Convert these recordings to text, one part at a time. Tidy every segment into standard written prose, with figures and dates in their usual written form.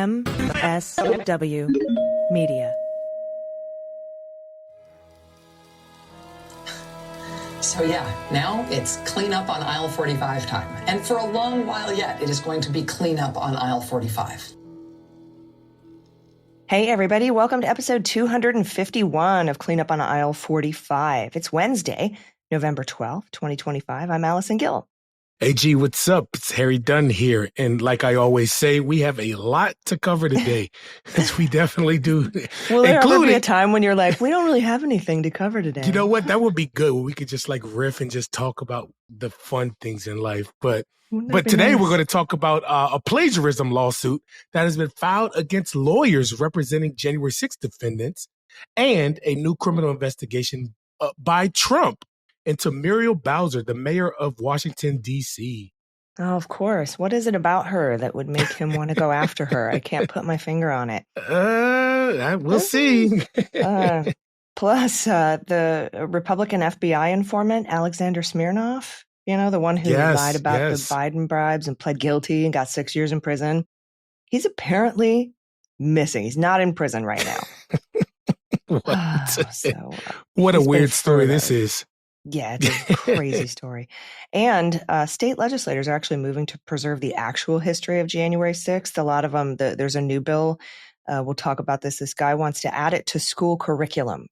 MSW Media. So yeah, now it's clean up on aisle 45 time. And for a long while yet, it is going to be clean up on aisle 45. Hey, everybody. Welcome to episode 251 of Clean Up on Aisle 45. It's Wednesday, November 12th, 2025. I'm Allison Gill. Hey, G, what's up? It's Harry Dunn here. And like I always say, we have a lot to cover today. We definitely do. Will there ever be a time when you're like, we don't really have anything to cover today? You know what? That would be good. We could just like riff and just talk about the fun things in life. But today we're going to talk about a plagiarism lawsuit that has been filed against lawyers representing January 6th defendants and a new criminal investigation by Trump into Muriel Bowser, the mayor of Washington, D.C. Oh, of course. What is it about her that would make him want to go after her? I can't put my finger on it. We'll see. Plus, the Republican FBI informant, Alexander Smirnov, you know, the one who lied about the Biden bribes and pled guilty and got 6 years in prison. He's apparently missing. He's not in prison right now. What a weird story this is. Yeah, it's a crazy story. And state legislators are actually moving to preserve the actual history of January 6th. A lot of them, there's a new bill. We'll talk about this. This guy wants to add it to school curriculum,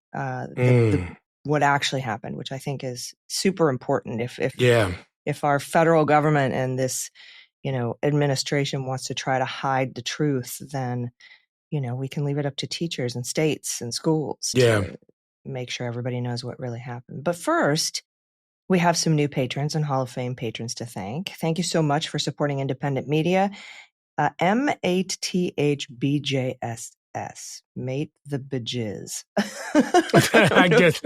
what actually happened, which I think is super important. If our federal government and this, administration wants to try to hide the truth, then, we can leave it up to teachers and states and schools to make sure everybody knows what really happened. But first, we have some new patrons and Hall of Fame patrons to thank. Thank you so much for supporting independent media. M8THBJSS, mate the bajizz. I guess.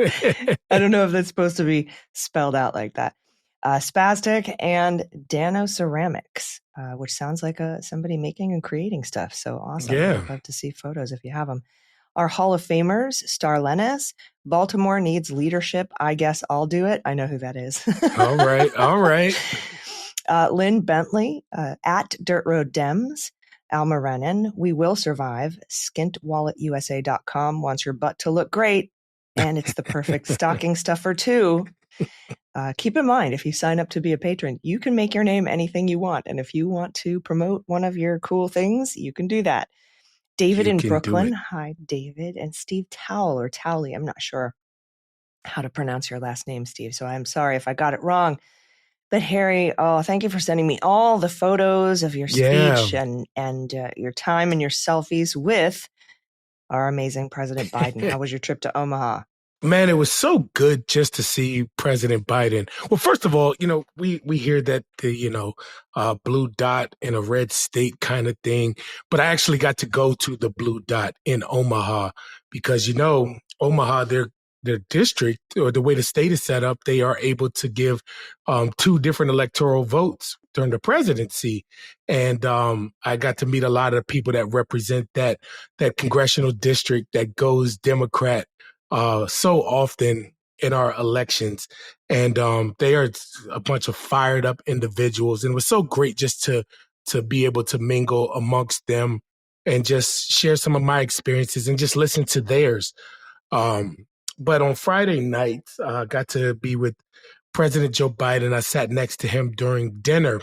I don't know if that's supposed to be spelled out like that. Spastic and Dano Ceramics, which sounds like somebody making and creating stuff. So awesome. Yeah. I'd love to see photos if you have them. Our Hall of Famers, Star Lennis, Baltimore needs leadership. I guess I'll do it. I know who that is. All right. Lynn Bentley, at Dirt Road Dems, Alma Rennan, We Will Survive, skintwalletusa.com wants your butt to look great, and it's the perfect stocking stuffer too. Keep in mind, if you sign up to be a patron, you can make your name anything you want, and if you want to promote one of your cool things, you can do that. David in Brooklyn. Hi, David. And Steve Towle or Towley. I'm not sure how to pronounce your last name, Steve. So I'm sorry if I got it wrong. But Harry, thank you for sending me all the photos of your speech and your time and your selfies with our amazing President Biden. How was your trip to Omaha? Man, it was so good just to see President Biden. Well, first of all, we hear that the, blue dot in a red state kind of thing, but I actually got to go to the blue dot in Omaha because, Omaha, their district or the way the state is set up, they are able to give two different electoral votes during the presidency. And I got to meet a lot of people that represent that congressional district that goes Democrat so often in our elections. And they are a bunch of fired up individuals. And it was so great just to be able to mingle amongst them and just share some of my experiences and just listen to theirs. But on Friday night, I got to be with President Joe Biden. I sat next to him during dinner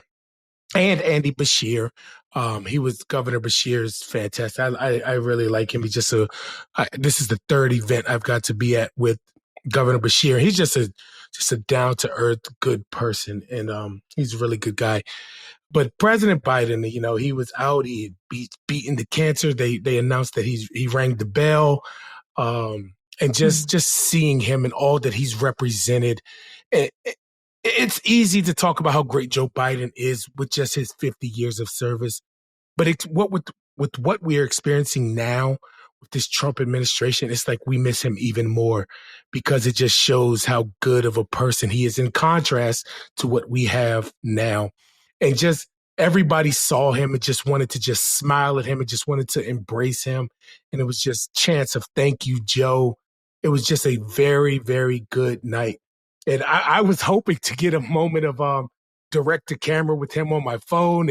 and Andy Beshear. Governor Beshear is fantastic. I really like him. He's just this is the third event I've got to be at with Governor Beshear. He's just a down to earth, good person. And he's a really good guy. But President Biden, he was out, he had beaten the cancer. They announced that he rang the bell. And just seeing him and all that he's represented, it's easy to talk about how great Joe Biden is with just his 50 years of service. But it's with what we are experiencing now with this Trump administration, it's like we miss him even more because it just shows how good of a person he is in contrast to what we have now. And just everybody saw him and just wanted to just smile at him and just wanted to embrace him. And it was just chants of thank you, Joe. It was just a very, very good night. And I was hoping to get a moment of direct to camera with him on my phone.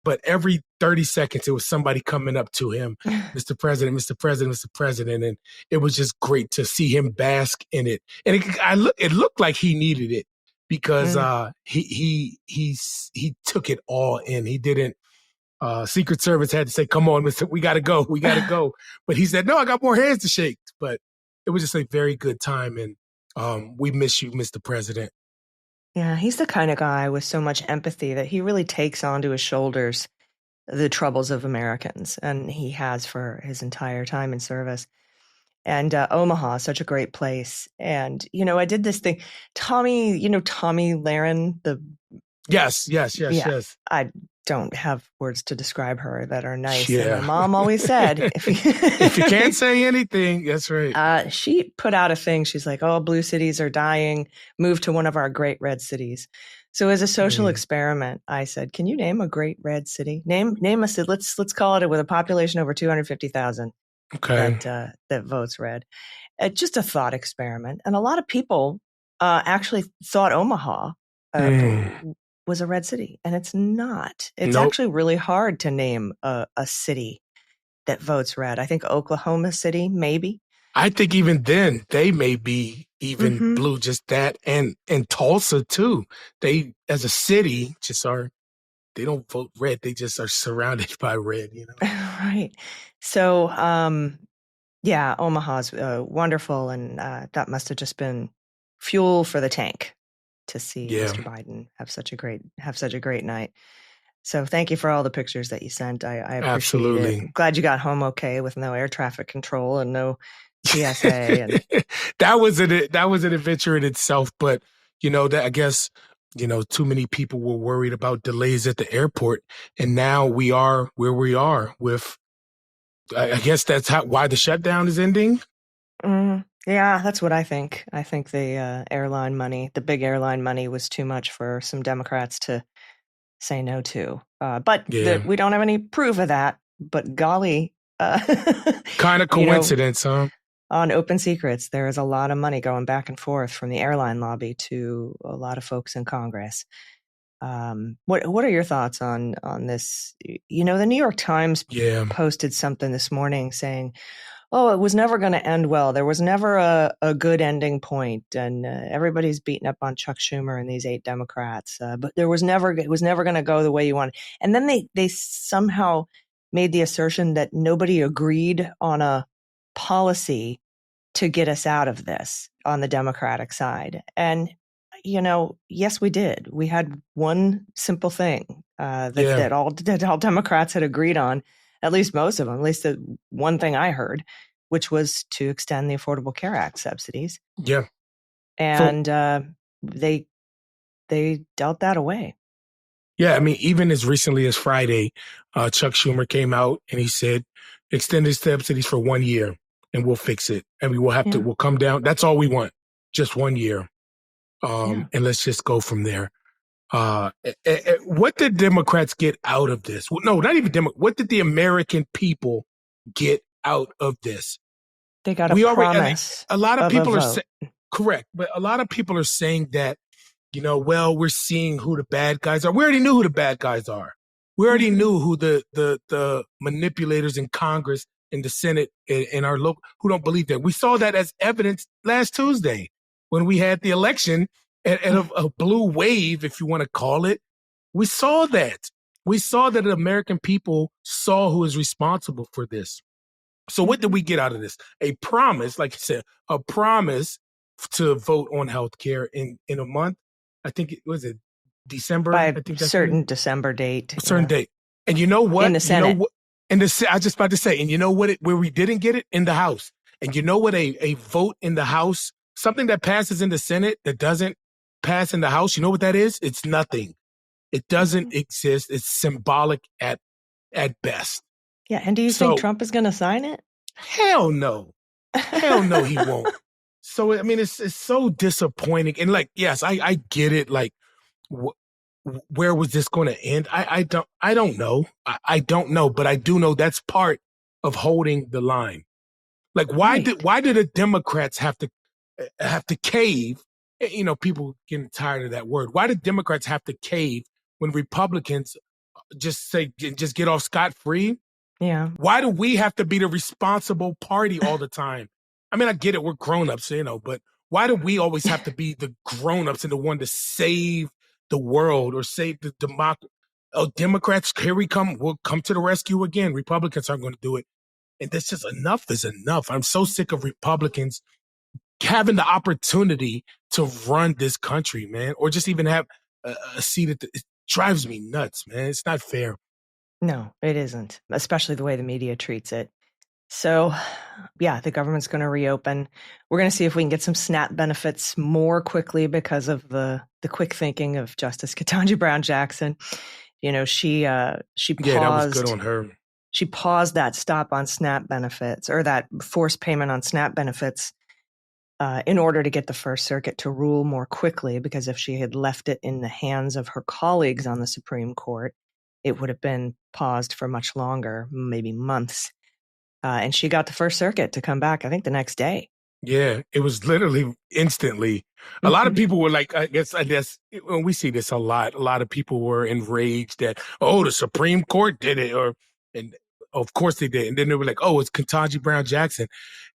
But every 30 seconds, it was somebody coming up to him, Mr. President, Mr. President, Mr. President. And it was just great to see him bask in it. And it looked like he needed it because he took it all in. He didn't. Secret Service had to say, come on, Mr. We got to go. We got to go. But he said, no, I got more hands to shake. But it was just a very good time. And we miss you, Mr. President. Yeah, he's the kind of guy with so much empathy that he really takes onto his shoulders the troubles of Americans, and he has for his entire time in service. And Omaha, such a great place. And, I did this thing. Tommy Lahren, Yes. I don't have words to describe her that are nice. Yeah. And my mom always said, if you can't say anything, that's right. She put out a thing. She's like, oh, blue cities are dying. Move to one of our great red cities. So as a social experiment, I said, can you name a great red city? Name a city. Let's call it with a population over 250,000 that votes red. Just a thought experiment. And a lot of people actually thought Omaha was a red city, and it's not. It's actually really hard to name a city that votes red. I think Oklahoma City, maybe. I think even then they may be even blue, just that, and Tulsa too. They, as a city, they don't vote red. They just are surrounded by red, Right. So, Omaha's wonderful, and that must have just been fuel for the tank to see Mr. Biden have such a great night. So thank you for all the pictures that you sent. I appreciate it. I'm glad you got home okay with no air traffic control and no TSA. And that was an adventure in itself. But that, I guess, too many people were worried about delays at the airport, and now we are where we are with. I guess that's why the shutdown is ending. Yeah, that's what I think. I think the big airline money was too much for some Democrats to say no to. But we don't have any proof of that. But golly. Kind of coincidence, huh? On Open Secrets, there is a lot of money going back and forth from the airline lobby to a lot of folks in Congress. What are your thoughts on this? The New York Times posted something this morning saying, oh, it was never going to end well. There was never a good ending point, and everybody's beating up on Chuck Schumer and these 8 Democrats. But it was never going to go the way you wanted. And then they somehow made the assertion that nobody agreed on a policy to get us out of this on the Democratic side. And yes, we did. We had one simple thing that all Democrats had agreed on. At least most of them, at least the one thing I heard, which was to extend the Affordable Care Act subsidies. Yeah. And they dealt that away. Yeah, I mean, even as recently as Friday, Chuck Schumer came out and he said, extend the subsidies for 1 year and we'll fix it. And we'll come down. That's all we want. Just 1 year. And let's just go from there. What did Democrats get out of this? No, not even Democrats. What did the American people get out of this? They got a promise. A lot of people are correct, but a lot of people are saying that, we're seeing who the bad guys are. We already knew who the bad guys are. We already knew who the manipulators in Congress, in the Senate, in our local, who don't believe that. We saw that as evidence last Tuesday when we had the election. And a blue wave, if you want to call it, we saw that. We saw that the American people saw who is responsible for this. So what did we get out of this? A promise, like you said, a promise to vote on health care in a month. I think it was December. By a certain December date. A certain date. And you know what? In the Senate. I was just about to say, and you know what? Where we didn't get it? In the House. And you know what? A vote in the House, something that passes in the Senate that doesn't pass in the House, you know what that is? It's nothing. It doesn't exist. It's symbolic at best. Yeah, and do you think Trump is going to sign it? Hell no. Hell no, he won't. So, I mean, it's so disappointing. And yes, I get it. Where was this going to end? I don't know. I don't know, but I do know that's part of holding the line. Why did the Democrats have to cave? People getting tired of that word. Why did Democrats have to cave when Republicans just get off scot-free. Yeah. Why do we have to be the responsible party all the time? I mean, I get it. We're grown-ups, but why do we always have to be the grown-ups and the one to save the world or save the democracy? Oh, Democrats, here we come. We'll come to the rescue again. Republicans aren't going to do it. And that's just enough is enough. I'm so sick of Republicans having the opportunity to run this country, man, or just even have a seat it drives me nuts, man. It's not fair. No, it isn't, especially the way the media treats it. So, yeah, the government's going to reopen. We're going to see if we can get some SNAP benefits more quickly because of the quick thinking of Justice Ketanji Brown Jackson. She paused. Yeah, that was good on her. She paused that stop on SNAP benefits, or that forced payment on SNAP benefits, in order to get the First Circuit to rule more quickly, because if she had left it in the hands of her colleagues on the Supreme Court, it would have been paused for much longer, maybe months. And she got the First Circuit to come back, I think, the next day. Yeah, it was literally instantly. A lot of people were like, I guess when we see this a lot of people were enraged that, the Supreme Court did it, and of course they did. And then they were like, it's Ketanji Brown Jackson.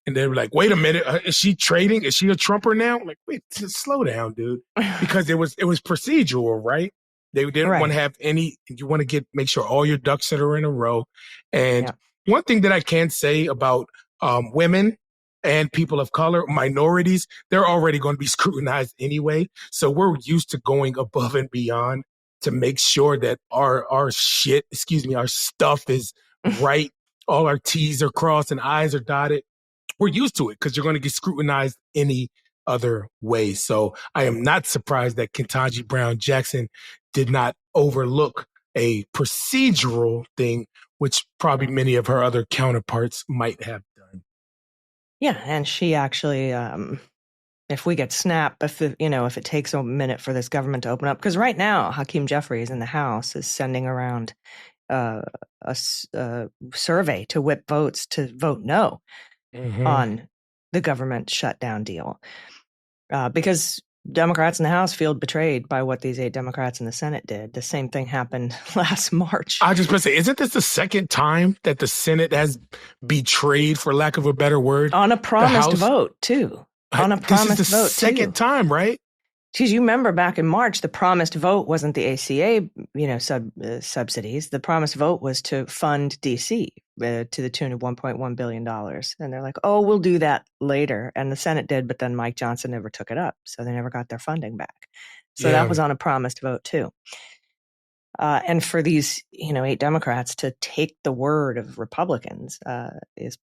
And they were like, wait a minute, is she trading? Is she a Trumper now? I'm like, wait, slow down, dude. Because it was procedural, right? They didn't want to have you want to make sure all your ducks that are in a row. And one thing that I can say about women and people of color, minorities, they're already going to be scrutinized anyway. So we're used to going above and beyond to make sure that our stuff is right. All our T's are crossed and I's are dotted. We're used to it because you're going to get scrutinized any other way. So I am not surprised that Ketanji Brown Jackson did not overlook a procedural thing, which probably many of her other counterparts might have done. Yeah, and she actually, if we get SNAP, if it takes a minute for this government to open up, because right now Hakeem Jeffries in the House is sending around a survey to whip votes to vote no on the government shutdown deal, because Democrats in the House feel betrayed by what these 8 Democrats in the Senate did. The same thing happened last March. I was just going to say, isn't this the second time that the Senate has betrayed, for lack of a better word, on a promised vote too? On a promised vote, this is the second time, right? Because you remember back in March, the promised vote wasn't the ACA, subsidies. The promised vote was to fund DC to the tune of $1.1 billion. And they're like, we'll do that later. And the Senate did, but then Mike Johnson never took it up. So they never got their funding back. So that was on a promised vote too. And for these, 8 Democrats to take the word of Republicans is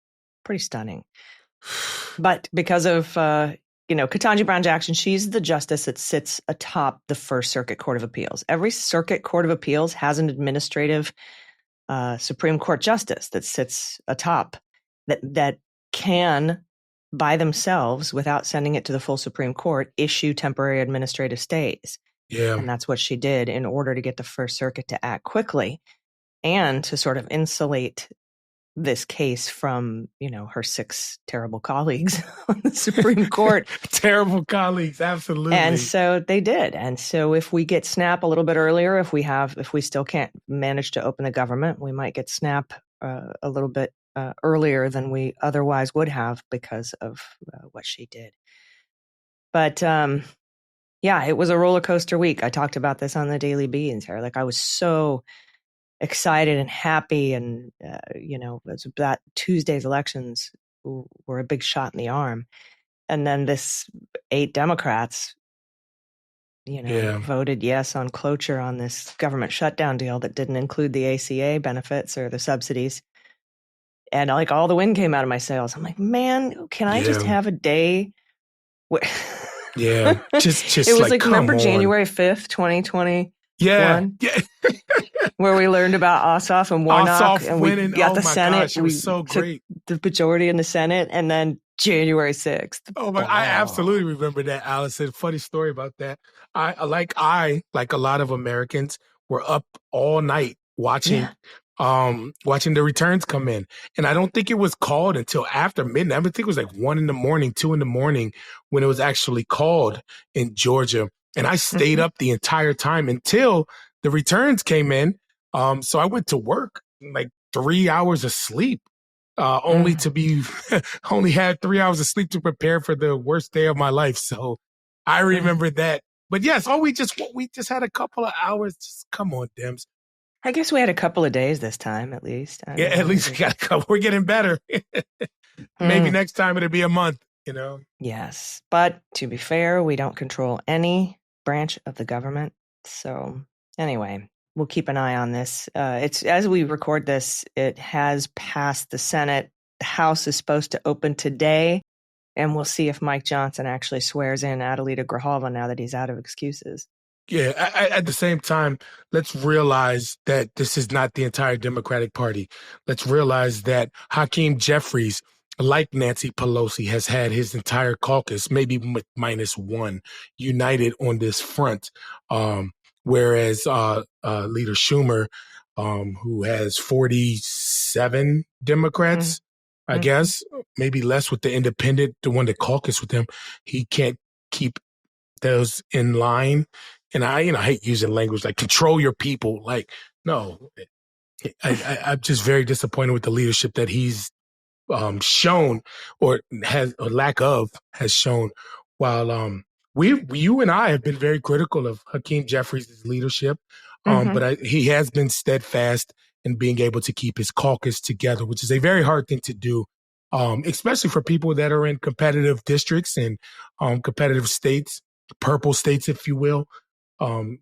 pretty stunning. But because of Ketanji Brown Jackson, she's the justice that sits atop the First Circuit Court of Appeals. Every circuit court of appeals has an administrative Supreme Court justice that sits atop that can, by themselves, without sending it to the full Supreme Court, issue temporary administrative stays. Yeah. And that's what she did in order to get the First Circuit to act quickly and to sort of insulate this case from, her 6 terrible colleagues on the Supreme Court. Terrible colleagues, absolutely. And so they did. And so if we get SNAP a little bit earlier, if we still can't manage to open the government, we might get SNAP a little bit earlier than we otherwise would have because of what she did. But it was a roller coaster week. I talked about this on the Daily Beans here. Like, I was so excited and happy, and that Tuesday's elections were a big shot in the arm, and then this 8 Democrats voted yes on cloture on this government shutdown deal that didn't include the ACA benefits or the subsidies, and like all the wind came out of my sails. I'm like, man, can I just have a day just it was like remember January 5th 2020 where we learned about Ossoff and Warnock, and winning. We got the Senate. Gosh, it was so great. The majority in the Senate, and then January 6th. Oh my! I absolutely remember that, Allison. Funny story about that. I like a lot of Americans were up all night watching the returns come in, and I don't think it was called until after midnight. I think it was like 1 a.m, 2 a.m. when it was actually called in Georgia. And I stayed up the entire time until the returns came in. So I went to work, like 3 hours of sleep, only to be only had 3 hours of sleep to prepare for the worst day of my life. So I remember that. But yes, we just had a couple of hours. Just, come on, Dems. I guess we had a couple of days this time, at least. Yeah, at least we got a couple. We're getting better. Maybe next time it'll be a month, Yes. But to be fair, we don't control any branch of the government. So anyway, we'll keep an eye on this. It's as we record this, it has passed the Senate. The House is supposed to open today, and we'll see if Mike Johnson actually swears in Adelita Grijalva now that he's out of excuses. Yeah, at the same time, let's realize that this is not the entire Democratic Party. Let's realize that Hakeem Jeffries, like Nancy Pelosi, has had his entire caucus, maybe minus one, united on this front. Whereas Leader Schumer, who has 47 Democrats, I guess, maybe less with the independent, the one that caucus with him, he can't keep those in line. And I hate using language like control your people. Like, no, I'm just very disappointed with the leadership that he's shown or lack of has shown. While you and I have been very critical of Hakeem Jeffries' leadership, but he has been steadfast in being able to keep his caucus together, which is a very hard thing to do, especially for people that are in competitive districts and competitive states, purple states, if you will.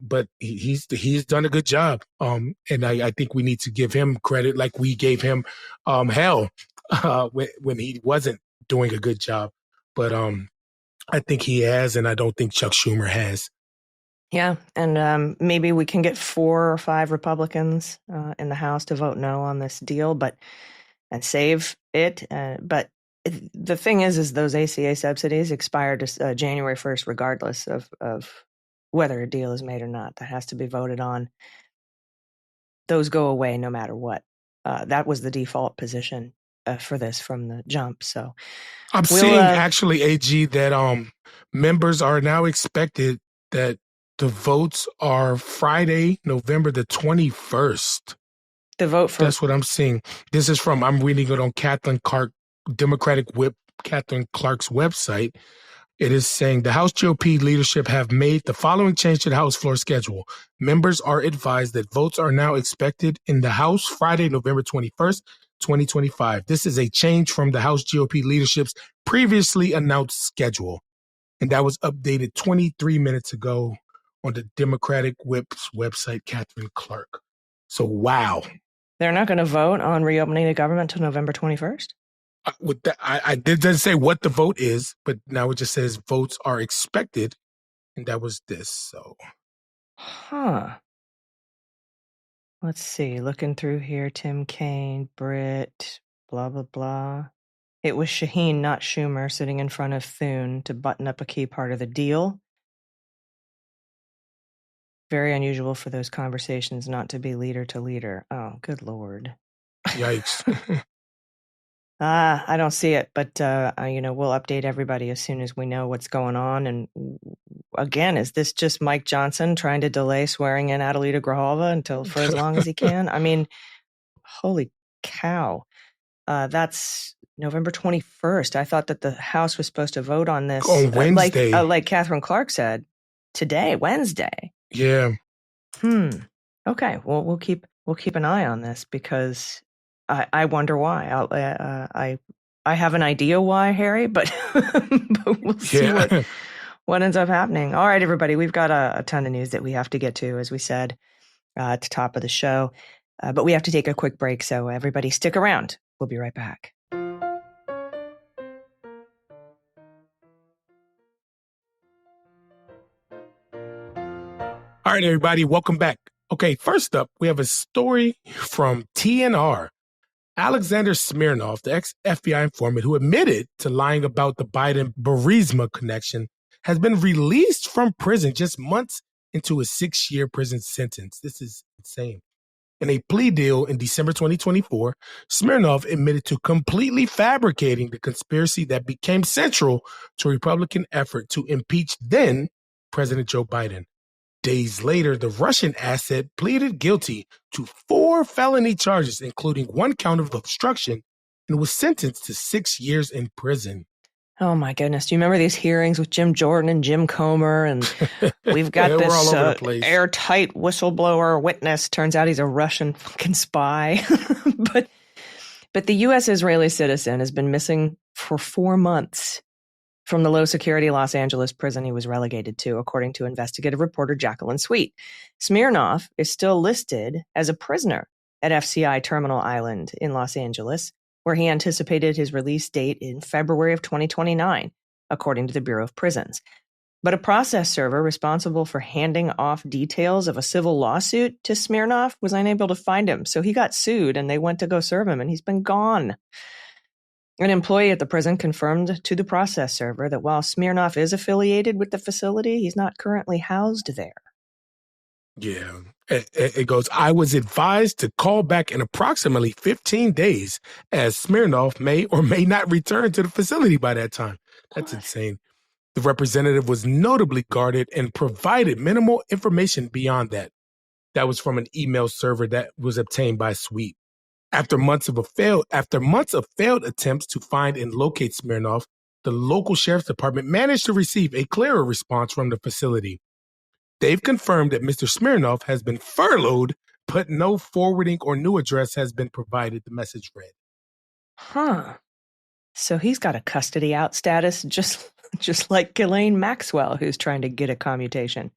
But he's done a good job. And I think we need to give him credit like we gave him hell when he wasn't doing a good job. But I think he has, and I don't think Chuck Schumer has. Yeah, and maybe we can get 4 or 5 Republicans in the House to vote no on this deal, and save it. But the thing is those ACA subsidies expire January 1st, regardless of whether a deal is made or not. That has to be voted on. Those go away no matter what. That was the default position for this from the jump. So I'm seeing actually, AG, that members are now expected that the votes are Friday, November the 21st. The vote for... That's what I'm seeing. This is I'm reading it on Kathleen Clark, Democratic Whip Kathleen Clark's website. It is saying the House GOP leadership have made the following change to the House floor schedule. Members are advised that votes are now expected in the House Friday, November 21st, 2025. This is a change from the House GOP leadership's previously announced schedule. And that was updated 23 minutes ago on the Democratic Whip's website, Kathleen Clark. So, wow. They're not going to vote on reopening the government until November 21st? With that, it doesn't say what the vote is, but now it just says votes are expected, and that was this. So, let's see. Looking through here, Tim Kaine, Britt, blah blah blah. It was Shaheen, not Schumer, sitting in front of Thune to button up a key part of the deal. Very unusual for those conversations not to be leader to leader. Oh, good Lord! Yikes. I don't see it, but we'll update everybody as soon as we know what's going on. And again, is this just Mike Johnson trying to delay swearing in Adelita Grijalva for as long as he can? I mean, holy cow! That's November 21st. I thought that the House was supposed to vote on this on Wednesday, like Kathleen Clark said, today, Wednesday. Yeah. Okay. Well, we'll keep an eye on this because I wonder why. I have an idea why, Harry, but we'll see what ends up happening. All right, everybody, we've got a ton of news that we have to get to, as we said at the top of the show, but we have to take a quick break. So everybody, stick around. We'll be right back. All right, everybody, welcome back. Okay, first up, we have a story from TNR. Alexander Smirnov, the ex-FBI informant who admitted to lying about the Biden-Burisma connection, has been released from prison just months into a 6-year prison sentence. This is insane. In a plea deal in December 2024, Smirnov admitted to completely fabricating the conspiracy that became central to a Republican effort to impeach then President Joe Biden. Days later, the Russian asset pleaded guilty to 4 felony charges, including 1 count of obstruction, and was sentenced to 6 years in prison. Oh my goodness. Do you remember these hearings with Jim Jordan and Jim Comer? And we've got We're this all over the place. airtight whistleblower witness. Turns out he's a Russian fucking spy. But the U.S. Israeli citizen has been missing for 4 months from the low-security Los Angeles prison he was relegated to, according to investigative reporter Jacqueline Sweet. Smirnov is still listed as a prisoner at FCI Terminal Island in Los Angeles, where he anticipated his release date in February of 2029, according to the Bureau of Prisons. But a process server responsible for handing off details of a civil lawsuit to Smirnov was unable to find him, so he got sued and they went to go serve him, and he's been gone. An employee at the prison confirmed to the process server that while Smirnov is affiliated with the facility, he's not currently housed there. Yeah, it goes, I was advised to call back in approximately 15 days as Smirnov may or may not return to the facility by that time. That's insane. The representative was notably guarded and provided minimal information beyond that. That was from an email server that was obtained by Sweet. After months of failed attempts to find and locate Smirnov, the local sheriff's department managed to receive a clearer response from the facility. They've confirmed that Mr. Smirnov has been furloughed, but no forwarding or new address has been provided, the message read. Huh. So he's got a custody out status, just like Ghislaine Maxwell, who's trying to get a commutation.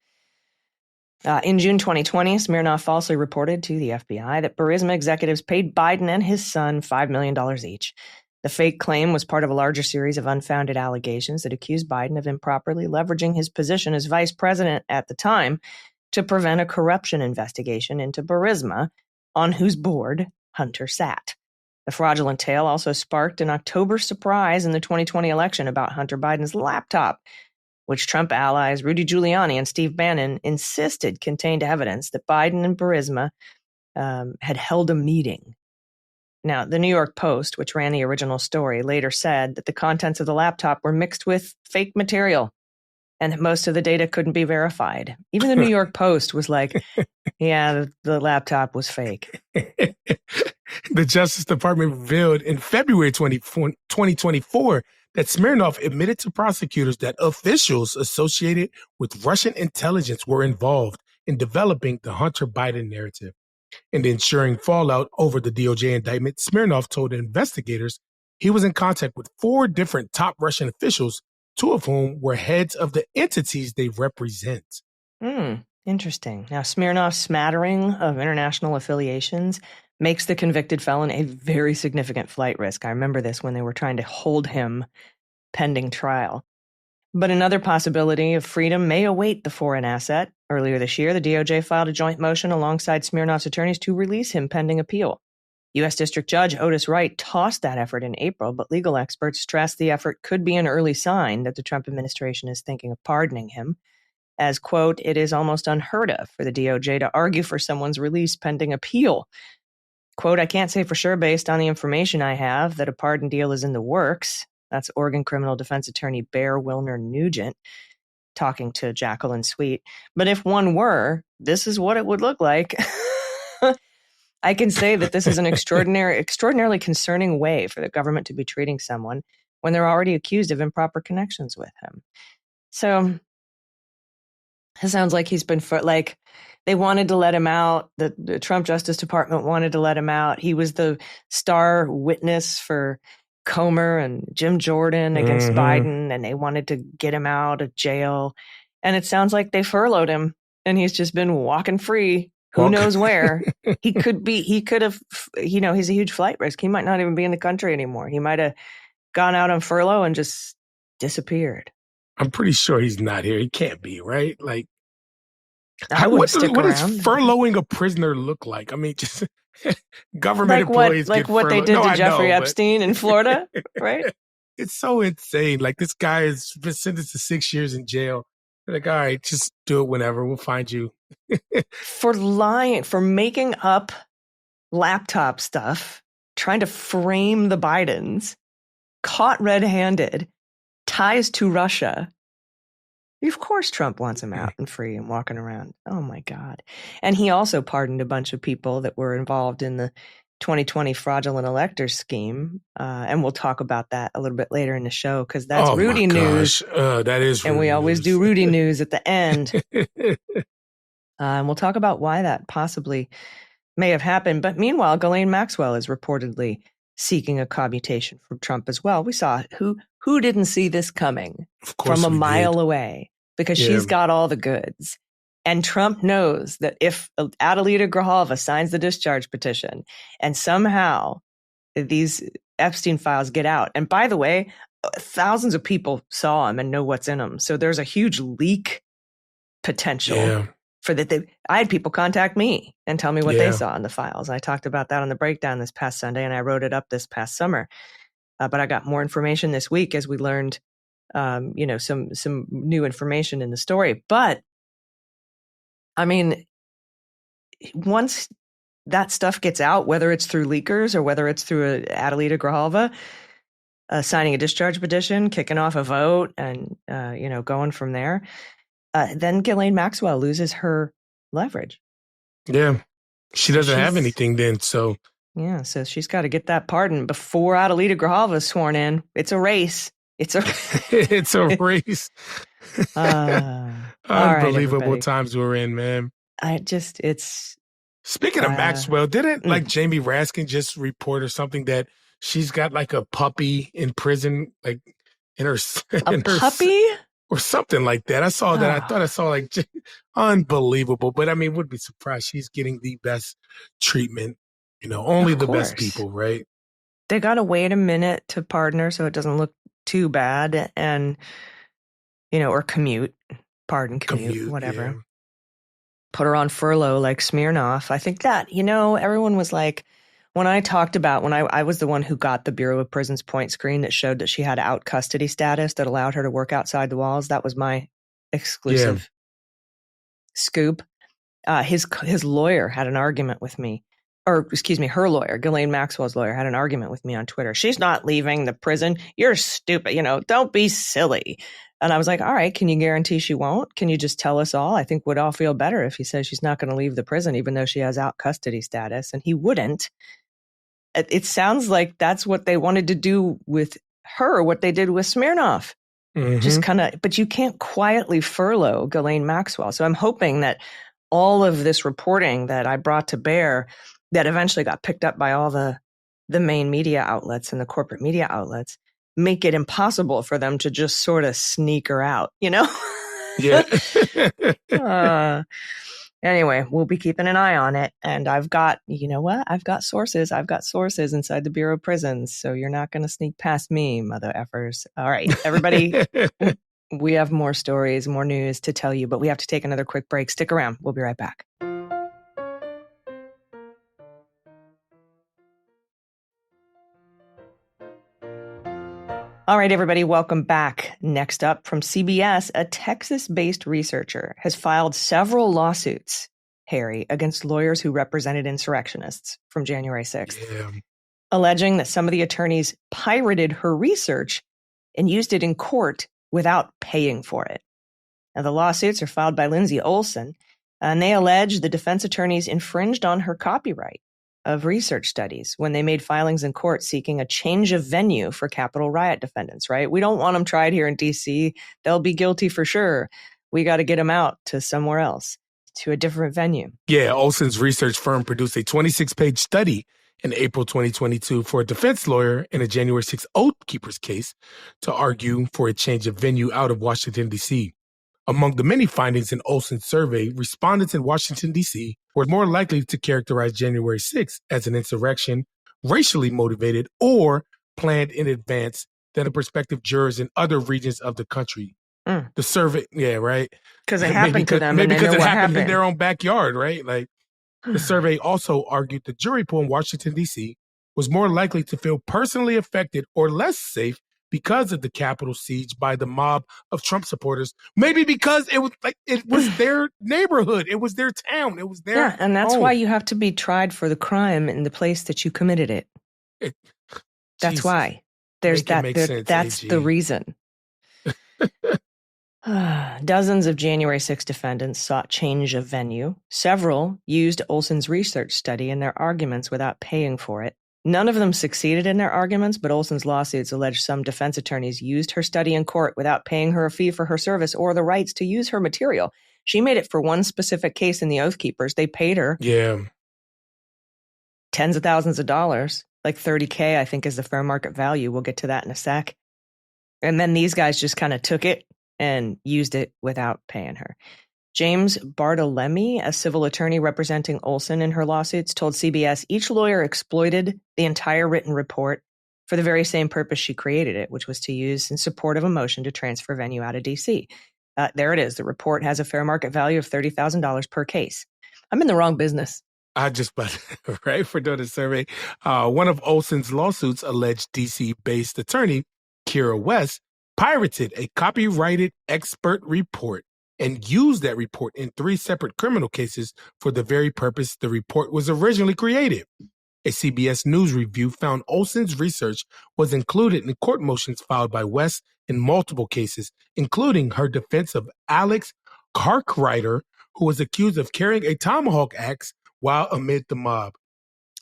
In June 2020, Smirnov falsely reported to the FBI that Burisma executives paid Biden and his son $5 million each. The fake claim was part of a larger series of unfounded allegations that accused Biden of improperly leveraging his position as vice president at the time to prevent a corruption investigation into Burisma, on whose board Hunter sat. The fraudulent tale also sparked an October surprise in the 2020 election about Hunter Biden's laptop, which Trump allies Rudy Giuliani and Steve Bannon insisted contained evidence that Biden and Burisma had held a meeting. Now, the New York Post, which ran the original story, later said that the contents of the laptop were mixed with fake material and that most of the data couldn't be verified. Even the New York Post was like, yeah, the laptop was fake. The Justice Department revealed in February 2024 that Smirnov admitted to prosecutors that officials associated with Russian intelligence were involved in developing the Hunter Biden narrative. In ensuring fallout over the DOJ indictment, Smirnov told investigators he was in contact with 4 different top Russian officials, 2 of whom were heads of the entities they represent. Interesting. Now, Smirnov's smattering of international affiliations makes the convicted felon a very significant flight risk. I remember this when they were trying to hold him pending trial. But another possibility of freedom may await the foreign asset. Earlier this year, the DOJ filed a joint motion alongside Smirnov's attorneys to release him pending appeal. U.S. District Judge Otis Wright tossed that effort in April, but legal experts stressed the effort could be an early sign that the Trump administration is thinking of pardoning him. As, quote, it is almost unheard of for the DOJ to argue for someone's release pending appeal. Quote, I can't say for sure based on the information I have that a pardon deal is in the works. That's Oregon criminal defense attorney Bear Wilner Nugent talking to Jacqueline Sweet. But if one were, this is what it would look like. I can say that this is an extraordinarily concerning way for the government to be treating someone when they're already accused of improper connections with him. So it sounds like he's been they wanted to let him out. The Trump Justice Department wanted to let him out. He was the star witness for Comer and Jim Jordan against Biden, and they wanted to get him out of jail. And it sounds like they furloughed him, and he's just been walking free. Who knows where? He could have, he's a huge flight risk. He might not even be in the country anymore. He might have gone out on furlough and just disappeared. I'm pretty sure he's not here. He can't be, right? Like, what does furloughing a prisoner look like? I mean, just government employees like what they did to Jeffrey Epstein in Florida, right? It's so insane. Like, this guy has been sentenced to 6 years in jail. They're like, all right, just do it whenever. We'll find you. For lying, for making up laptop stuff, trying to frame the Bidens, caught red-handed, ties to Russia. Of course Trump wants him out and free and walking around. Oh, my God. And he also pardoned a bunch of people that were involved in the 2020 fraudulent elector scheme. And we'll talk about that a little bit later in the show because that's Rudy news. That is Rudy and we always news. do Rudy news at the end. And we'll talk about why that possibly may have happened. But meanwhile, Ghislaine Maxwell is reportedly seeking a commutation from Trump as well. We saw it. Who didn't see this coming from a mile away? Because she's got all the goods. And Trump knows that if Adelita Grijalva signs the discharge petition and somehow these Epstein files get out, and by the way, thousands of people saw them and know what's in them. So there's a huge leak potential for that. I had people contact me and tell me what they saw in the files. I talked about that on the breakdown this past Sunday, and I wrote it up this past summer. But I got more information this week as we learned, some new information in the story. But I mean, once that stuff gets out, whether it's through leakers or whether it's through Adelita Grijalva signing a discharge petition, kicking off a vote, and going from there, then Ghislaine Maxwell loses her leverage. Yeah, she doesn't have anything then. So so she's got to get that pardon before Adelita Grijalva is sworn in. It's a race. It's a race. Unbelievable right, times we're in, man. Speaking of Maxwell, didn't like Jamie Raskin just report or something that she's got like a puppy in prison, like in her puppy or something like that? I saw that. I thought I saw like unbelievable, but I mean, would be surprised. She's getting the best treatment. Only the best people, right? They got to wait a minute to pardon her so it doesn't look too bad, and or commute, whatever. Yeah. Put her on furlough like Smirnov. I think that, everyone was like, when I talked about, when I was the one who got the Bureau of Prisons point screen that showed that she had out custody status that allowed her to work outside the walls. That was my exclusive scoop. His lawyer had an argument with me. Or, excuse me, her lawyer, Ghislaine Maxwell's lawyer, had an argument with me on Twitter. She's not leaving the prison. You're stupid. Don't be silly. And I was like, all right, can you guarantee she won't? Can you just tell us all? I think we'd all feel better if he says she's not going to leave the prison, even though she has out custody status. And he wouldn't. It sounds like that's what they wanted to do with her, what they did with Smirnov. Mm-hmm. Just kind of, but you can't quietly furlough Ghislaine Maxwell. So I'm hoping that all of this reporting that I brought to bear that eventually got picked up by all the main media outlets and the corporate media outlets make it impossible for them to just sort of sneak her out, Yeah. Anyway, we'll be keeping an eye on it. And I've got, I've got sources. I've got sources inside the Bureau of Prisons. So you're not going to sneak past me, mother effers. All right, everybody. We have more stories, more news to tell you, but we have to take another quick break. Stick around. We'll be right back. All right, everybody, welcome back. Next up from CBS, a Texas-based researcher has filed several lawsuits, Harry, against lawyers who represented insurrectionists from January 6th, alleging that some of the attorneys pirated her research and used it in court without paying for it. Now, the lawsuits are filed by Lindsay Olson, and they allege the defense attorneys infringed on her copyright of research studies when they made filings in court seeking a change of venue for Capitol riot defendants, right? We don't want them tried here in D.C. They'll be guilty for sure. We got to get them out to somewhere else, to a different venue. Yeah, Olson's research firm produced a 26-page study in April 2022 for a defense lawyer in a January 6th Oath Keepers case to argue for a change of venue out of Washington, D.C. Among the many findings in Olson's survey, respondents in Washington, D.C. were more likely to characterize January 6th as an insurrection, racially motivated, or planned in advance than the prospective jurors in other regions of the country. The survey, right? Because it happened to them. Maybe because it happened in their own backyard, right? Like the survey also argued the jury pool in Washington, D.C. was more likely to feel personally affected or less safe because of the Capitol siege by the mob of Trump supporters, maybe because it was their neighborhood, it was their town, it was their and that's home. Why you have to be tried for the crime in the place that you committed it. That's why. There's that. That's AG. The reason. Dozens of January 6 defendants sought change of venue. Several used Olson's research study in their arguments without paying for it. None of them succeeded in their arguments, but Olson's lawsuits allege some defense attorneys used her study in court without paying her a fee for her service or the rights to use her material. She made it for one specific case in the Oath Keepers. They paid her tens of thousands of dollars, like $30K, I think is the fair market value. We'll get to that in a sec. And then these guys just kind of took it and used it without paying her. James Bartolemy, a civil attorney representing Olson in her lawsuits, told CBS each lawyer exploited the entire written report for the very same purpose she created it, which was to use in support of a motion to transfer venue out of D.C. There it is. The report has a fair market value of $30,000 per case. I'm in the wrong business. I just, right, for doing a survey. One of Olson's lawsuits alleged D.C.-based attorney Kira West pirated a copyrighted expert report and used that report in 3 separate criminal cases for the very purpose the report was originally created. A CBS News review found Olson's research was included in court motions filed by West in multiple cases, including her defense of Alex Cartwright, who was accused of carrying a tomahawk axe while amid the mob.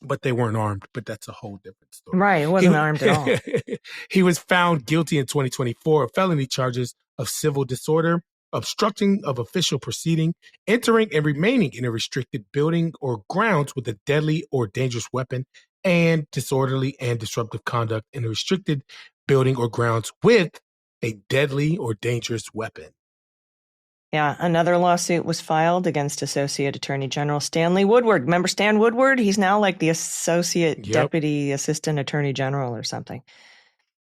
But they weren't armed, but that's a whole different story. Right, it wasn't armed at all. He was found guilty in 2024 of felony charges of civil disorder, obstructing of official proceeding, entering and remaining in a restricted building or grounds with a deadly or dangerous weapon, and disorderly and disruptive conduct in a restricted building or grounds with a deadly or dangerous weapon. Yeah, another lawsuit was filed against Associate Attorney General Stanley Woodward. Remember Stan Woodward? He's now like the Associate Deputy Assistant Attorney General or something,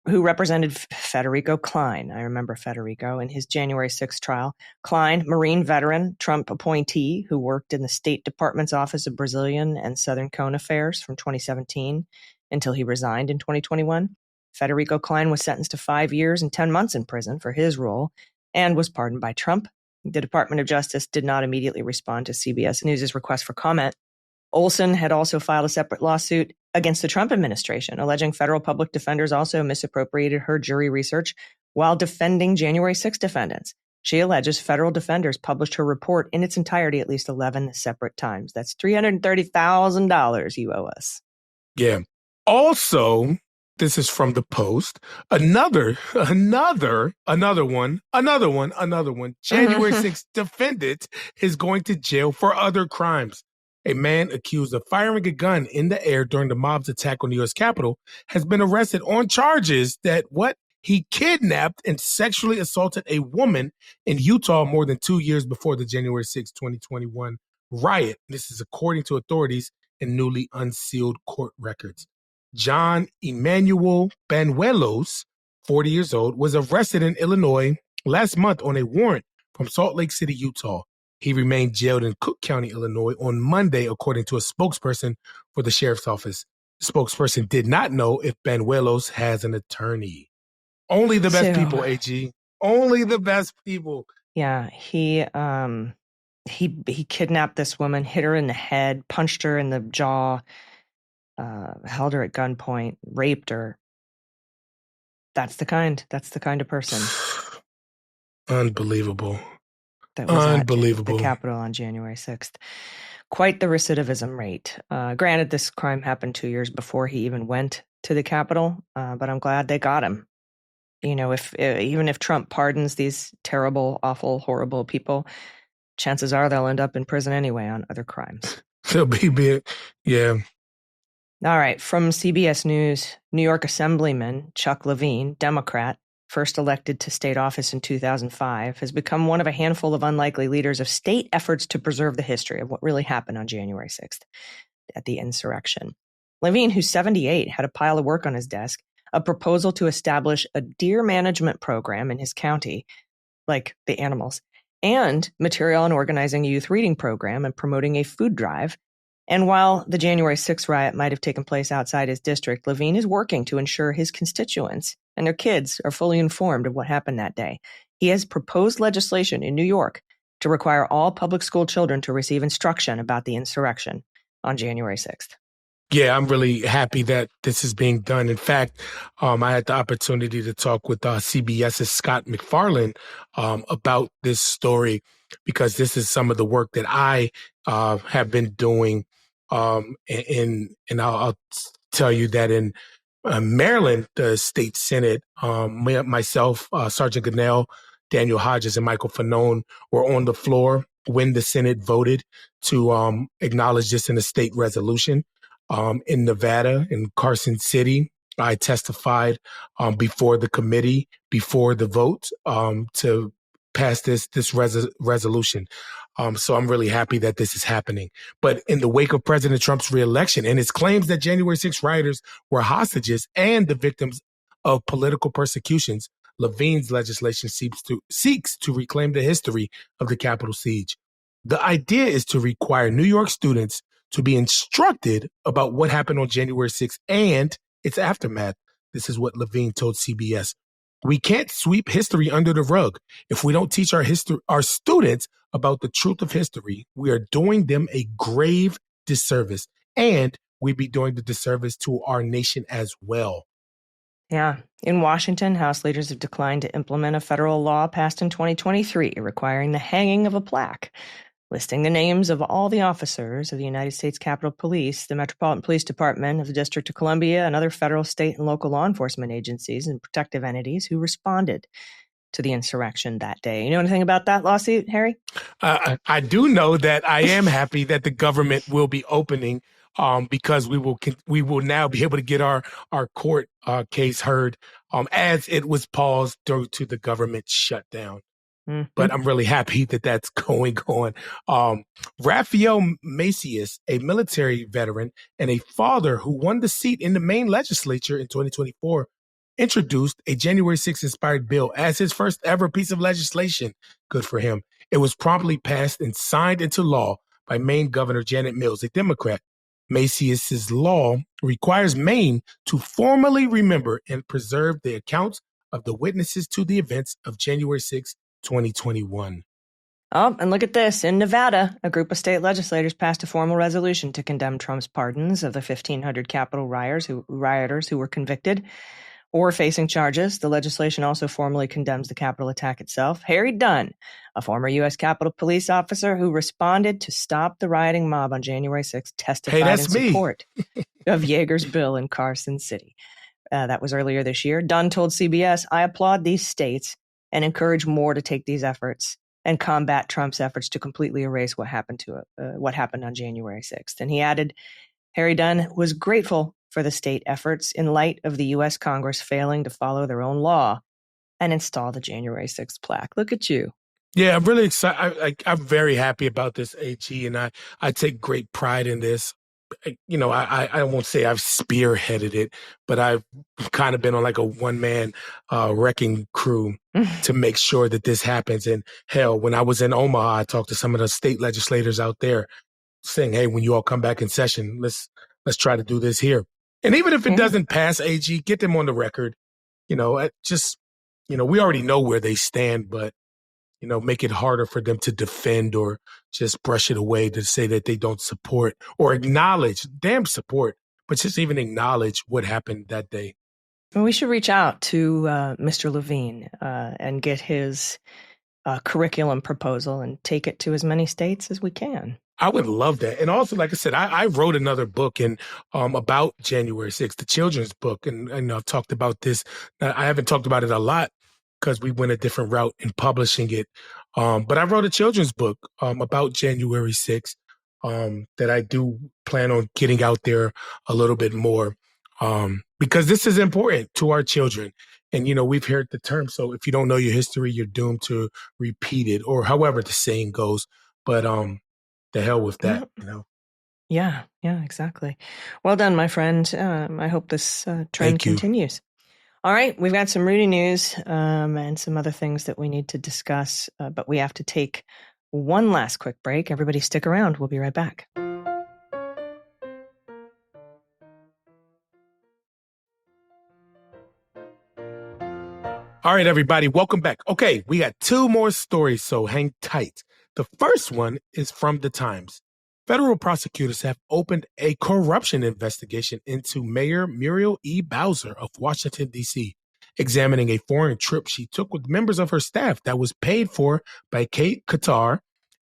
who represented Federico Klein. I remember Federico in his January 6th trial. Klein, Marine veteran, Trump appointee, who worked in the State Department's Office of Brazilian and Southern Cone Affairs from 2017 until he resigned in 2021. Federico Klein was sentenced to 5 years and 10 months in prison for his role and was pardoned by Trump. The Department of Justice did not immediately respond to CBS News' request for comment. Olson had also filed a separate lawsuit against the Trump administration, alleging federal public defenders also misappropriated her jury research while defending January 6 defendants. She alleges federal defenders published her report in its entirety at least 11 separate times. That's $330,000 you owe us. Yeah. Also, this is from the Post. Another one. January 6th defendant is going to jail for other crimes. A man accused of firing a gun in the air during the mob's attack on the U.S. Capitol has been arrested on charges that he kidnapped and sexually assaulted a woman in Utah more than 2 years before the January 6, 2021 riot. This is according to authorities in newly unsealed court records. John Emmanuel Banuelos, 40 years old, was arrested in Illinois last month on a warrant from Salt Lake City, Utah. He remained jailed in Cook County, Illinois on Monday, according to a spokesperson for the sheriff's office. The spokesperson did not know if Banuelos has an attorney. Only the best people, AG. Only the best people. Yeah, he kidnapped this woman, hit her in the head, punched her in the jaw, held her at gunpoint, raped her. That's the kind of person. Unbelievable. That was unbelievable. At the Capitol on January 6th. Quite the recidivism rate. Granted, this crime happened 2 years before he even went to the Capitol, but I'm glad they got him. You know, even if Trump pardons these terrible, awful, horrible people, chances are they'll end up in prison anyway on other crimes. They'll be big. Yeah. All right. From CBS News, New York Assemblyman Chuck Levine, Democrat, first elected to state office in 2005, has become one of a handful of unlikely leaders of state efforts to preserve the history of what really happened on January 6th at the insurrection. Levine, who's 78, had a pile of work on his desk, a proposal to establish a deer management program in his county, like the animals, and material on organizing a youth reading program and promoting a food drive. And while the January 6th riot might have taken place outside his district, Levine is working to ensure his constituents and their kids are fully informed of what happened that day. He has proposed legislation in New York to require all public school children to receive instruction about the insurrection on January 6th. Yeah, I'm really happy that this is being done. In fact, I had the opportunity to talk with CBS's Scott MacFarlane about this story because this is some of the work that I have been doing. And I'll tell you that in Maryland, the state Senate, myself, Sergeant Goodell, Daniel Hodges, and Michael Fanone were on the floor when the Senate voted to acknowledge this in a state resolution. In Nevada, in Carson City, I testified before the committee, before the vote, to pass this resolution. So I'm really happy that this is happening. But in the wake of President Trump's reelection and his claims that January 6 rioters were hostages and the victims of political persecutions, Levine's legislation seeks to reclaim the history of the Capitol siege. The idea is to require New York students to be instructed about what happened on January 6th and its aftermath. This is what Levine told CBS. We can't sweep history under the rug. If we don't teach our students about the truth of history, we are doing them a grave disservice, and we'd be doing the disservice to our nation as well. Yeah. In Washington, House leaders have declined to implement a federal law passed in 2023 requiring the hanging of a plaque listing the names of all the officers of the United States Capitol Police, the Metropolitan Police Department of the District of Columbia, and other federal, state, and local law enforcement agencies and protective entities who responded to the insurrection that day. You know anything about that lawsuit, Harry? I do know that I am happy that the government will be opening because we will now be able to get our court case heard as it was paused due to the government shutdown. Mm-hmm. But I'm really happy that that's going on. Raphael Macias, a military veteran and a father who won the seat in the Maine legislature in 2024, introduced a January 6th inspired bill as his first ever piece of legislation. Good for him. It was promptly passed and signed into law by Maine Governor Janet Mills, a Democrat. Macias's law requires Maine to formally remember and preserve the accounts of the witnesses to the events of January 6th, 2021. Oh, and look at this. In Nevada, a group of state legislators passed a formal resolution to condemn Trump's pardons of the 1,500 Capitol rioters who were convicted or facing charges. The legislation also formally condemns the Capitol attack itself. Harry Dunn, a former U.S. Capitol Police officer who responded to stop the rioting mob on January 6th, testified in support of Yeager's bill in Carson City. That was earlier this year. Dunn told CBS, "I applaud these states and encourage more to take these efforts and combat Trump's efforts to completely erase what happened on January 6th. And he added, Harry Dunn was grateful for the state efforts in light of the U.S. Congress failing to follow their own law and install the January 6th plaque. Look at you. Yeah, I'm really excited. I'm very happy about this, AG, and I take great pride in this. You know, I won't say I've spearheaded it, but I've kind of been on like a one-man wrecking crew to make sure that this happens. And hell, when I was in Omaha, I talked to some of the state legislators out there saying, hey, when you all come back in session, let's try to do this here. And even if it doesn't pass, AG, get them on the record. You know, we already know where they stand, but make it harder for them to defend or just brush it away to say that they don't support or acknowledge, damn support, but just even acknowledge what happened that day. Well, we should reach out to Mr. Levine and get his curriculum proposal and take it to as many states as we can. I would love that. And also, like I said, I wrote another book about January 6th, the children's book. And I've talked about this. I haven't talked about it a lot, because we went a different route in publishing it. But I wrote a children's book about January 6th that I do plan on getting out there a little bit more because this is important to our children. And, we've heard the term, so if you don't know your history, you're doomed to repeat it, or however the saying goes. But the hell with that, Yeah, exactly. Well done, my friend. I hope this trend continues. All right, we've got some Rudy news and some other things that we need to discuss, but we have to take one last quick break. Everybody stick around. We'll be right back. All right, everybody, welcome back. Okay, we got two more stories, so hang tight. The first one is from the Times. Federal prosecutors have opened a corruption investigation into Mayor Muriel E. Bowser of Washington, D.C., examining a foreign trip she took with members of her staff that was paid for by Qatar,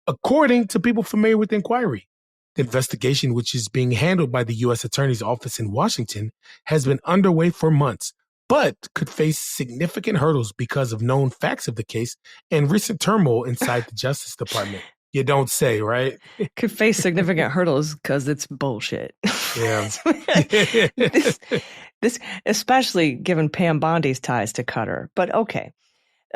according to people familiar with the inquiry. The investigation, which is being handled by the U.S. Attorney's Office in Washington, has been underway for months, but could face significant hurdles because of known facts of the case and recent turmoil inside the Justice Department. You don't say, right? Could face significant hurdles because it's bullshit. Yeah. this, especially given Pam Bondi's ties to Qatar. But okay,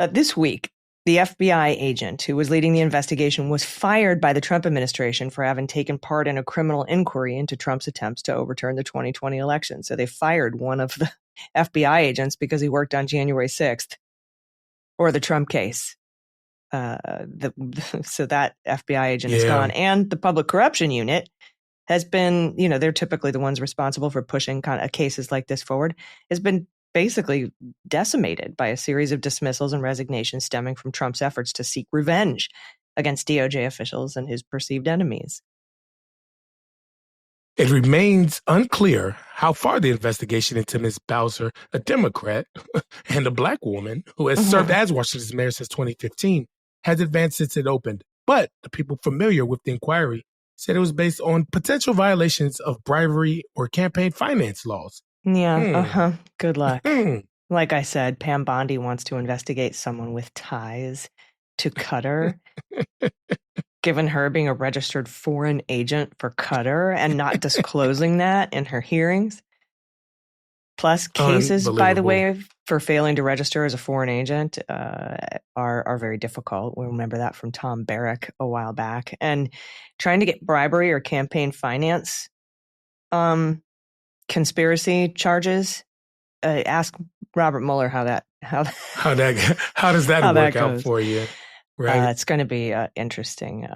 this week, the FBI agent who was leading the investigation was fired by the Trump administration for having taken part in a criminal inquiry into Trump's attempts to overturn the 2020 election. So they fired one of the FBI agents because he worked on January 6th or the Trump case. So that FBI agent is gone. And the public corruption unit has been, they're typically the ones responsible for pushing kind of cases like this forward, has been basically decimated by a series of dismissals and resignations stemming from Trump's efforts to seek revenge against DOJ officials and his perceived enemies. It remains unclear how far the investigation into Ms. Bowser, a Democrat and a Black woman who has served as Washington's mayor since 2015, has advanced since it opened. But the people familiar with the inquiry said it was based on potential violations of bribery or campaign finance laws. Yeah, Good luck. Like I said, Pam Bondi wants to investigate someone with ties to Qatar. Given her being a registered foreign agent for Qatar and not disclosing that in her hearings. Plus, cases, by the way, for failing to register as a foreign agent are very difficult. We remember that from Tom Barrack a while back. And trying to get bribery or campaign finance conspiracy charges. Ask Robert Mueller how does that work out for you? Right. It's going to be interesting,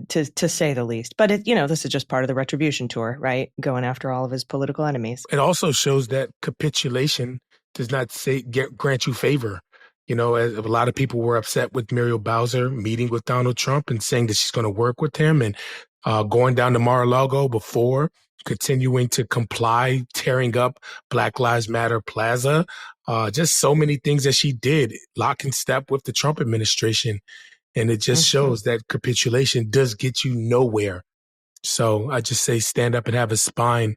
to say the least. But this is just part of the retribution tour, right? Going after all of his political enemies. It also shows that capitulation does not grant you favor. As a lot of people were upset with Muriel Bowser meeting with Donald Trump and saying that she's going to work with him and going down to Mar-a-Lago before continuing to comply, tearing up Black Lives Matter Plaza. Just so many things that she did, lock in step with the Trump administration. And it just shows that capitulation does get you nowhere. So I just say stand up and have a spine.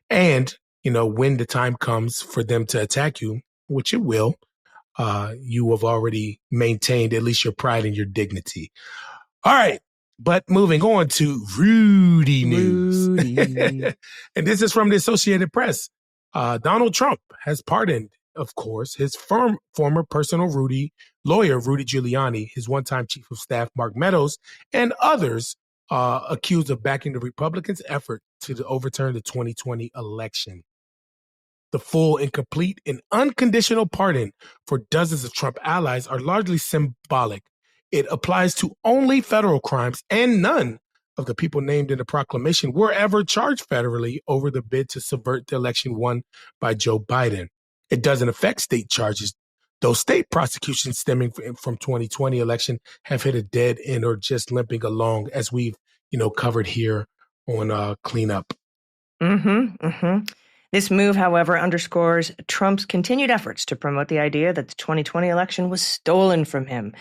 And, when the time comes for them to attack you, which it will, you have already maintained at least your pride and your dignity. All right. But moving on to Rudy news. And this is from the Associated Press. Donald Trump has pardoned, of course, his former personal lawyer, Rudy Giuliani, his one-time chief of staff, Mark Meadows, and others accused of backing the Republicans' effort to overturn the 2020 election. The full, incomplete, and unconditional pardon for dozens of Trump allies are largely symbolic. It applies to only federal crimes, and none of the people named in the proclamation were ever charged federally over the bid to subvert the election won by Joe Biden. It doesn't affect state charges, though state prosecutions stemming from 2020 election have hit a dead end or just limping along, as we've, covered here on Cleanup. This move, however, underscores Trump's continued efforts to promote the idea that the 2020 election was stolen from him,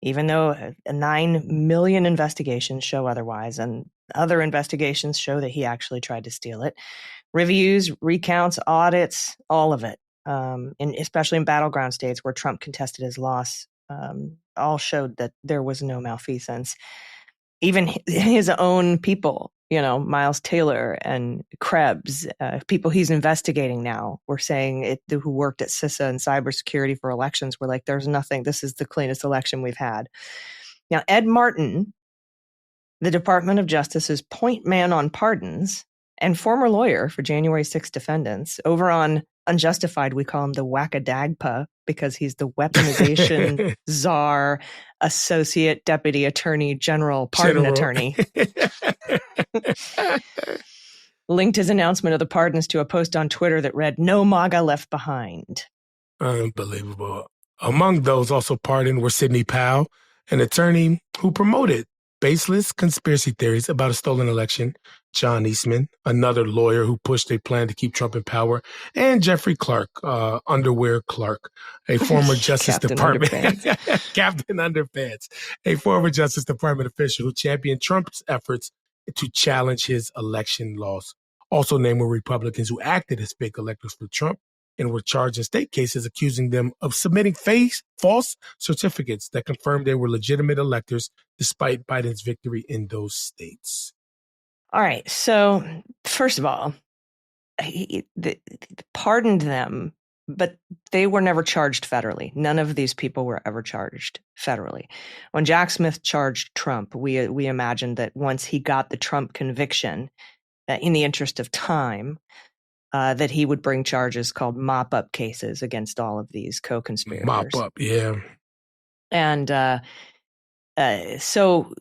even though 9 million investigations show otherwise, and other investigations show that he actually tried to steal it. Reviews, recounts, audits, all of it. Especially in battleground states where Trump contested his loss, all showed that there was no malfeasance. Even his own people, Miles Taylor and Krebs, people he's investigating now, were saying who worked at CISA and cybersecurity for elections were like, there's nothing, this is the cleanest election we've had. Now, Ed Martin, the Department of Justice's point man on pardons and former lawyer for January 6 defendants, over on Unjustified, we call him the Whackadagpa because he's the weaponization czar, associate deputy attorney general, pardon attorney. Linked his announcement of the pardons to a post on Twitter that read, "No MAGA left behind." Unbelievable. Among those also pardoned were Sidney Powell, an attorney who promoted baseless conspiracy theories about a stolen election, John Eastman, another lawyer who pushed a plan to keep Trump in power, and Jeffrey Clark, Underwear Clark, a former Justice Captain Department Underpants. Captain Underpants, a former Justice Department official who championed Trump's efforts to challenge his election loss. Also named were Republicans who acted as fake electors for Trump and were charged in state cases accusing them of submitting false certificates that confirmed they were legitimate electors despite Biden's victory in those states. All right. So, first of all, he pardoned them, but they were never charged federally. None of these people were ever charged federally. When Jack Smith charged Trump, we imagined that once he got the Trump conviction, in the interest of time, that he would bring charges called mop-up cases against all of these co-conspirators. Mop-up, yeah. And so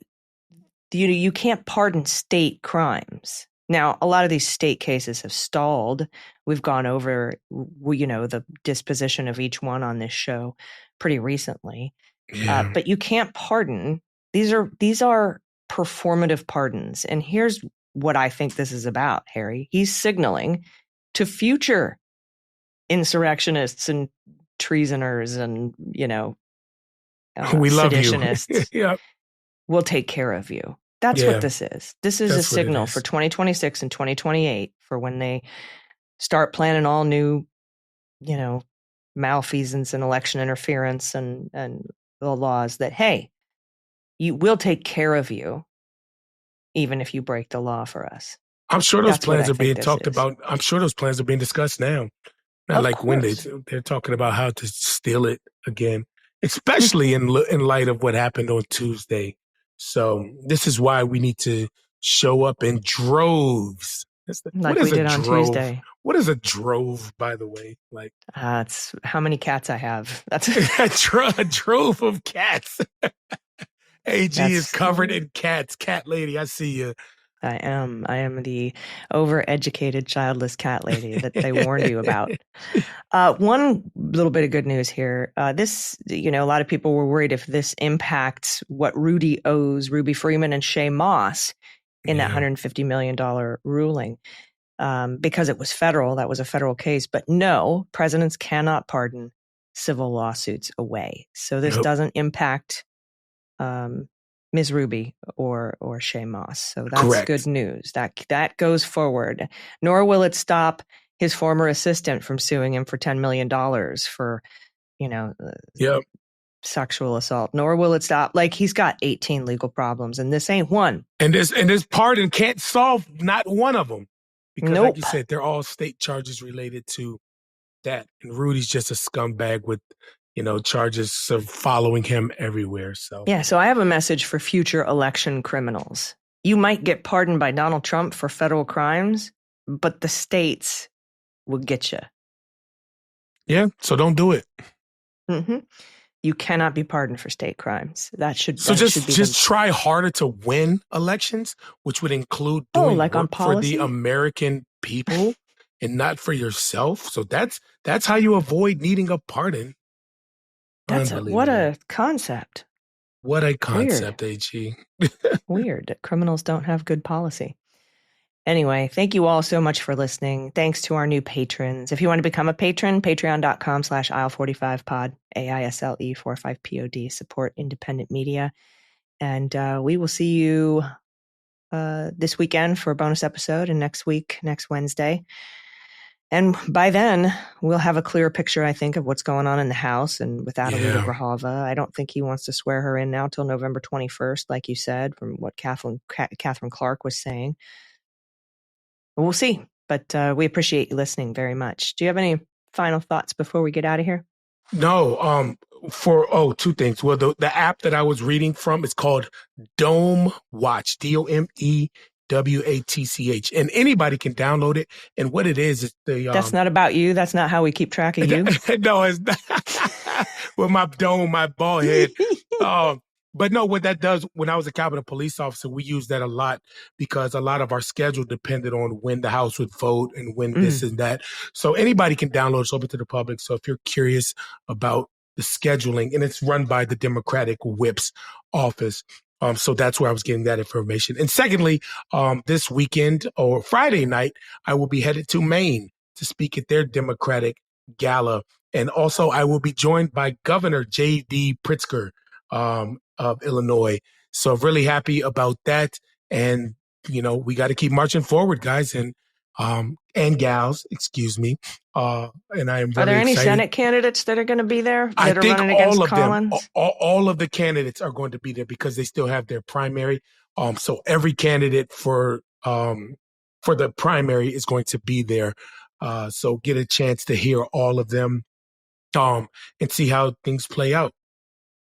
you can't pardon state crimes. Now, a lot of these state cases have stalled. We've gone over, the disposition of each one on this show pretty recently. Yeah. But you can't pardon. These are performative pardons. And here's what I think this is about, Harry. He's signaling to future insurrectionists and treasoners and, we love you. seditionists. Yep. We'll take care of you. That's what this is. This is a signal for 2026 and 2028 for when they start planning all new, malfeasance and election interference and the laws that, hey, we'll take care of you even if you break the law for us. I'm sure those plans are being talked about. I'm sure those plans are being discussed now. Not like when they're talking about how to steal it again, especially in light of what happened on Tuesday. So this is why we need to show up in droves. Like we did on Tuesday. What is a drove, by the way? Like, it's how many cats I have. That's a drove of cats. AG is covered in cats. Cat lady, I see you. I am the overeducated, childless cat lady that they warned you about. One little bit of good news here. This, a lot of people were worried if this impacts what Rudy owes Ruby Freeman and Shay Moss in that $150 million ruling. Because it was federal, that was a federal case. But no, presidents cannot pardon civil lawsuits away. So this doesn't impact Ms. Ruby or Shay Moss. So that's correct. Good news. That goes forward. Nor will it stop his former assistant from suing him for $10 million for, sexual assault. Nor will it stop. Like, he's got 18 legal problems, and this ain't one. And this pardon can't solve not one of them. Because like you said, they're all state charges related to that. And Rudy's just a scumbag with, charges of following him everywhere. So I have a message for future election criminals. You might get pardoned by Donald Trump for federal crimes, but the states will get you. Yeah, so don't do it. Mm-hmm. You cannot be pardoned for state crimes. Just try harder to win elections, which would include doing work for the American people and not for yourself. So that's how you avoid needing a pardon. What a concept. What a concept, AG. Weird that criminals don't have good policy. Anyway, thank you all so much for listening. Thanks to our new patrons. If you want to become a patron, patreon.com/aisle45pod, AISLE45POD, support independent media. And we will see you this weekend for a bonus episode, and next Wednesday. And by then, we'll have a clearer picture, I think, of what's going on in the House and with Adelita Grajava. I don't think he wants to swear her in now till November 21st, like you said, from what Catherine Clark was saying. We'll see, but we appreciate you listening very much. Do you have any final thoughts before we get out of here? No, two things. Well, the app that I was reading from is called Dome Watch, DOMEWATCH, and anybody can download it. And what it is that's not about you. That's not how we keep track of you. No, it's not. With my bald head. But no, what that does, when I was a Capitol Police officer, we used that a lot because a lot of our schedule depended on when the House would vote and when this and that. So anybody can download. It's open to the public. So if you're curious about the scheduling, and it's run by the Democratic Whip's office. So that's where I was getting that information. And secondly, this weekend or Friday night, I will be headed to Maine to speak at their Democratic gala. And also I will be joined by Governor J.D. Pritzker of Illinois. So I'm really happy about that. And, we got to keep marching forward, guys. And gals, excuse me. And I am really Are there any excited. Senate candidates that are going to be there I that are think running against all of Collins? them, all of the candidates are going to be there because they still have their primary. So every candidate for the primary is going to be there. So get a chance to hear all of them and see how things play out.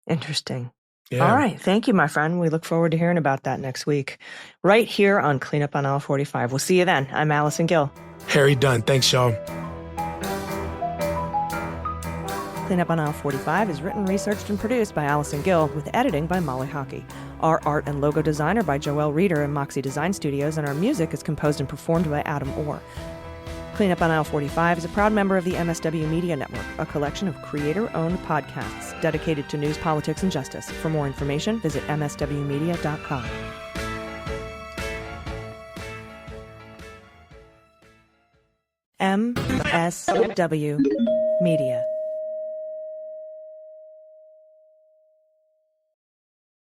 Interesting. Yeah. All right. Thank you, my friend. We look forward to hearing about that next week, right here on Cleanup on Aisle 45. We'll see you then. I'm Allison Gill. Harry Dunn. Thanks, y'all. Cleanup on Aisle 45 is written, researched, and produced by Allison Gill, with editing by Molly Hockey. Our art and logo design are by Joelle Reeder and Moxie Design Studios, and our music is composed and performed by Adam Orr. Cleanup on Aisle 45 is a proud member of the MSW Media Network, a collection of creator-owned podcasts dedicated to news, politics, and justice. For more information, visit mswmedia.com. MSW Media.